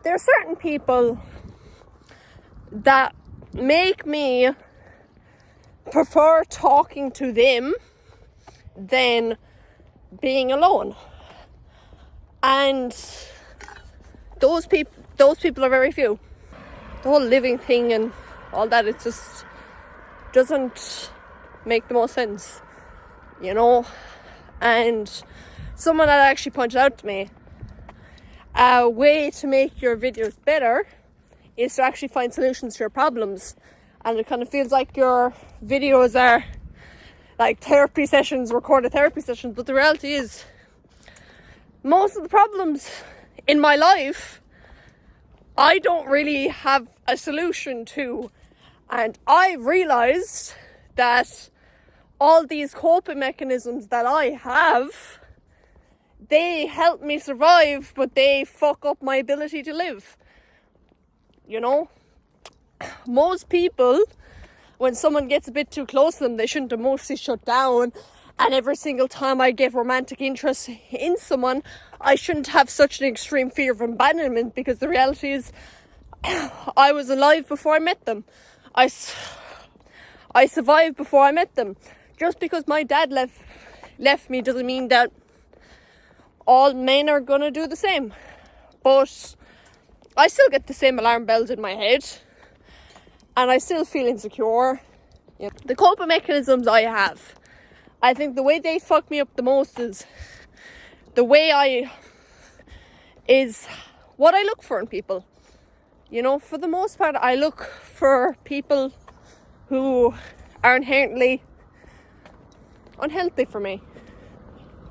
There are certain people that make me prefer talking to them than being alone. And those people are very few. The whole living thing and all that, it just doesn't make the most sense, you know. And someone had actually pointed out to me, a way to make your videos better is to actually find solutions to your problems. And it kind of feels like your videos are like therapy sessions, recorded therapy sessions, but the reality is most of the problems in my life I don't really have a solution to. And I realized that all these coping mechanisms that I have, they help me survive, but they fuck up my ability to live. You know? Most people, when someone gets a bit too close to them, they shouldn't emotionally shut down. And every single time I get romantic interest in someone, I shouldn't have such an extreme fear of abandonment, because the reality is I was alive before I met them. I survived before I met them. Just because my dad left me doesn't mean that all men are going to do the same. But I still get the same alarm bells in my head. And I still feel insecure. You know, the coping mechanisms I have, I think the way they fuck me up the most is what I look for in people. You know, for the most part, I look for people who are inherently unhealthy for me.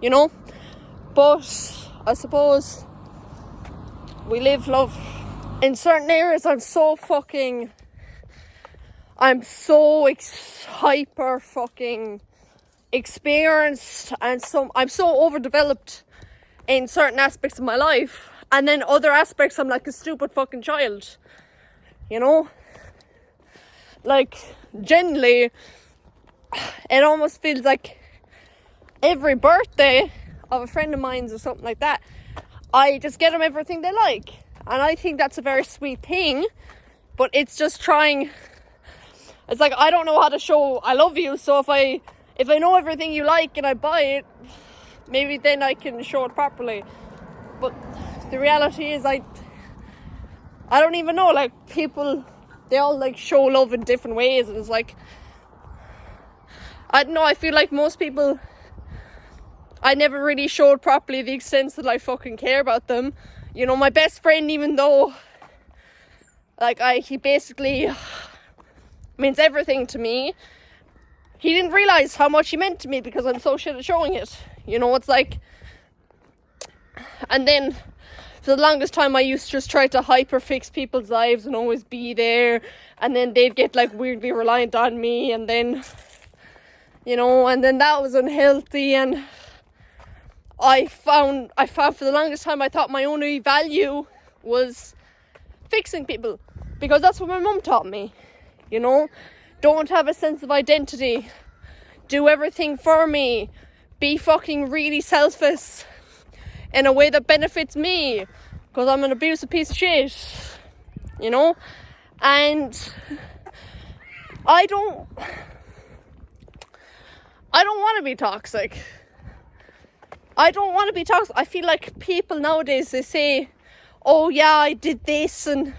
You know? But I suppose we live, love. In certain areas, I'm so hyper fucking experienced, and I'm so overdeveloped in certain aspects of my life, and then other aspects I'm like a stupid fucking child. You know? Like, generally, it almost feels like every birthday of a friend of mine's or something like that, I just get them everything they like. And I think that's a very sweet thing, but it's just trying. It's like, I don't know how to show I love you, so if I know everything you like and I buy it, maybe then I can show it properly. But the reality is I don't even know, like, people, they all like show love in different ways, and it's like, I don't know, I feel like most people, I never really showed properly the extent that I fucking care about them. You know, my best friend, even though like he basically means everything to me, he didn't realize how much he meant to me because I'm so shit at showing it. You know, it's like, and then for the longest time I used to just try to hyper fix people's lives and always be there, and then they'd get like weirdly reliant on me, and then, you know, and then that was unhealthy. And I found for the longest time I thought my only value was fixing people, because that's what my mum taught me. You know, don't have a sense of identity, do everything for me, be fucking really selfish in a way that benefits me, because I'm an abusive piece of shit, you know. And I don't want to be toxic. I don't want to be toxic. I feel like people nowadays, they say, oh yeah, I did this, and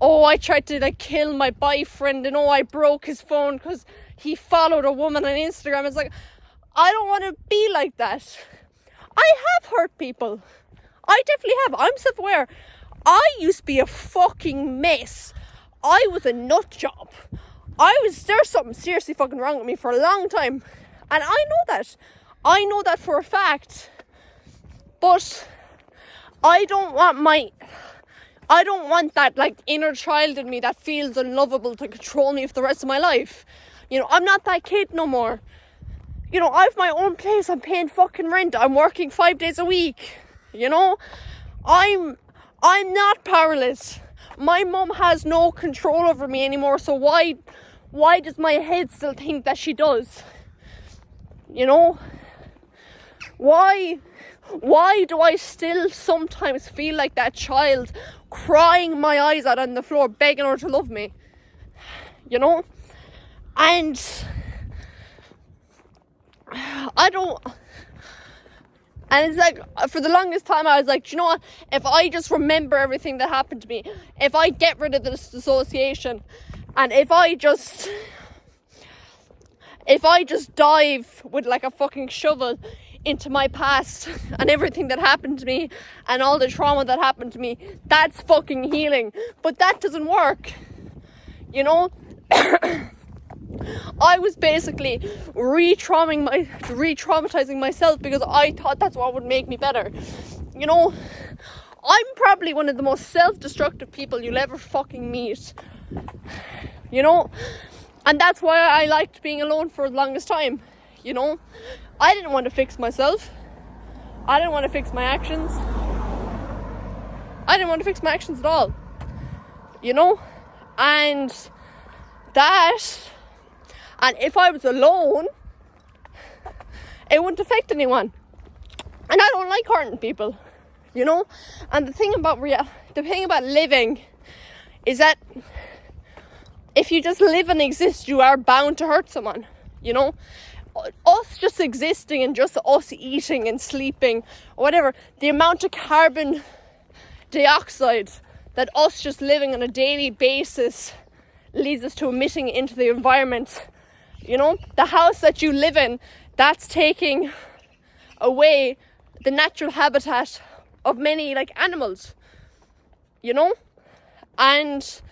oh, I tried to like kill my boyfriend, and oh, I broke his phone because he followed a woman on Instagram. It's like, I don't want to be like that. I have hurt people. I definitely have. I'm self-aware. I used to be a fucking mess. I was a nut job. There's something seriously fucking wrong with me for a long time. And I know that. I know that for a fact. But I don't want that like inner child in me that feels unlovable to control me for the rest of my life. You know, I'm not that kid no more. You know, I have my own place. I'm paying fucking rent. I'm working 5 days a week. You know, I'm not powerless. My mum has no control over me anymore. So why does my head still think that she does? You know, why Why do I still sometimes feel like that child crying my eyes out on the floor, begging her to love me? You know? And I don't... And it's like, for the longest time, I was like, do you know what? If I just remember everything that happened to me, if I get rid of this dissociation, and if I just dive with like a fucking shovel into my past and everything that happened to me and all the trauma that happened to me, that's fucking healing. But that doesn't work. You know? I was basically re-traumatizing myself because I thought that's what would make me better. You know, I'm probably one of the most self-destructive people you'll ever fucking meet. You know? And that's why I liked being alone for the longest time. You know? I didn't want to fix myself. I didn't want to fix my actions. I didn't want to fix my actions at all. You know? And if I was alone, it wouldn't affect anyone. And I don't like hurting people, you know? And the thing about living is that if you just live and exist, you are bound to hurt someone, you know? Us just existing and just us eating and sleeping or whatever, the amount of carbon dioxide that us just living on a daily basis leads us to emitting into the environment. You know, the house that you live in, that's taking away the natural habitat of many like animals, you know? And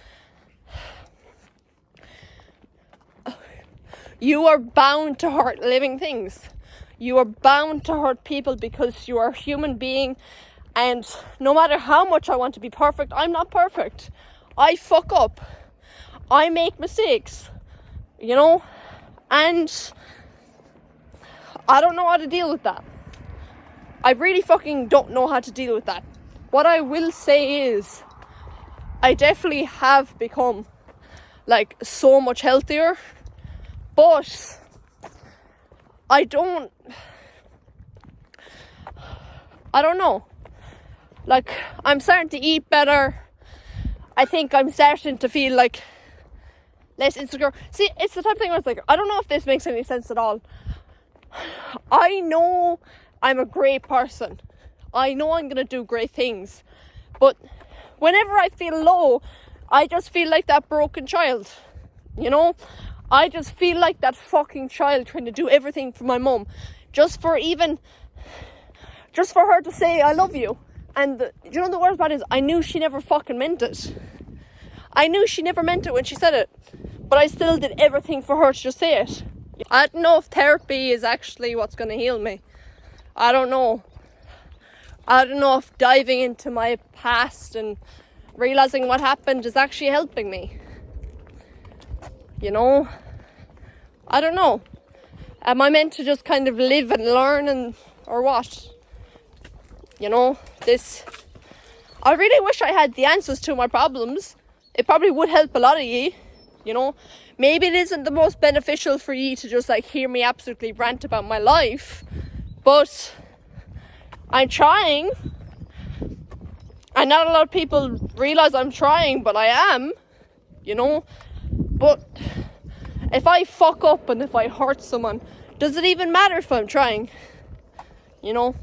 you are bound to hurt living things. You are bound to hurt people because you are a human being. And no matter how much I want to be perfect, I'm not perfect. I fuck up. I make mistakes, you know? And I don't know how to deal with that. I really fucking don't know how to deal with that. What I will say is, I definitely have become like so much healthier, but I don't know. Like, I'm starting to eat better. I think I'm starting to feel like less insecure. See, it's the type of thing where it's like, I don't know if this makes any sense at all. I know I'm a great person. I know I'm going to do great things. But whenever I feel low, I just feel like that broken child. You know? I just feel like that fucking child trying to do everything for my mum. Just for her to say, I love you. And you know the worst part is, I knew she never fucking meant it. I knew she never meant it when she said it. But I still did everything for her to just say it. I don't know if therapy is actually what's going to heal me. I don't know. I don't know if diving into my past and realizing what happened is actually helping me. You know? I don't know. Am I meant to just kind of live and learn or what? You know, I really wish I had the answers to my problems. It probably would help a lot of you. You know, maybe it isn't the most beneficial for you to just like hear me absolutely rant about my life, but I'm trying. And not a lot of people realize I'm trying, but I am, you know. But if I fuck up and if I hurt someone, does it even matter if I'm trying? You know,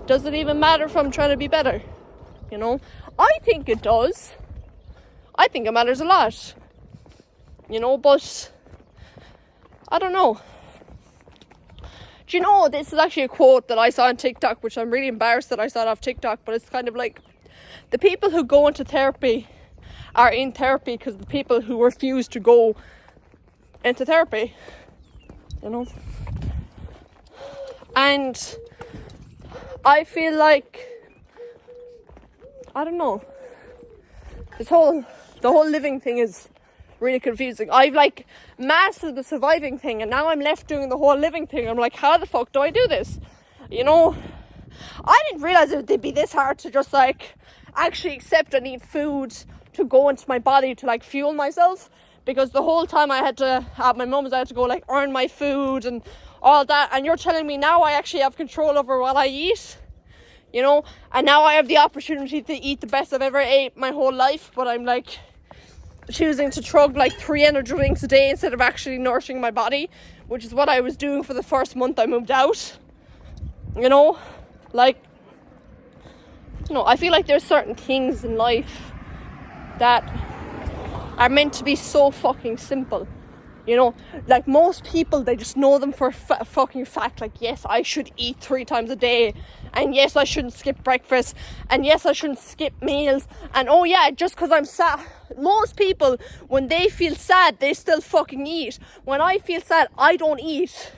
does it even matter if I'm trying to be better? You know, I think it does. I think it matters a lot. You know, but I don't know. Do you know, this is actually a quote that I saw on TikTok, which I'm really embarrassed that I saw it off TikTok, but it's kind of like, the people who go into therapy are in therapy because the people who refuse to go into therapy, you know. And I feel like, I don't know, the whole living thing is really confusing. I've like mastered the surviving thing and now I'm left doing the whole living thing. I'm like, how the fuck do I do this? You know, I didn't realize it would be this hard to just like actually accept I need food to go into my body to like fuel myself, because the whole time I had to, at my mum's, I had to go like earn my food and all that, and you're telling me now I actually have control over what I eat, you know, and now I have the opportunity to eat the best I've ever ate my whole life, but I'm like choosing to chug like 3 energy drinks a day instead of actually nourishing my body, which is what I was doing for the first month I moved out, you know. Like, no, I feel like there's certain things in life that are meant to be so fucking simple, you know. Like, most people, they just know them for a fucking fact. Like, yes, I should eat 3 times a day, and yes, I shouldn't skip breakfast, and yes, I shouldn't skip meals, and oh yeah, just because I'm sad. Most people, when they feel sad, they still fucking eat. When I feel sad, I don't eat,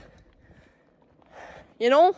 you know.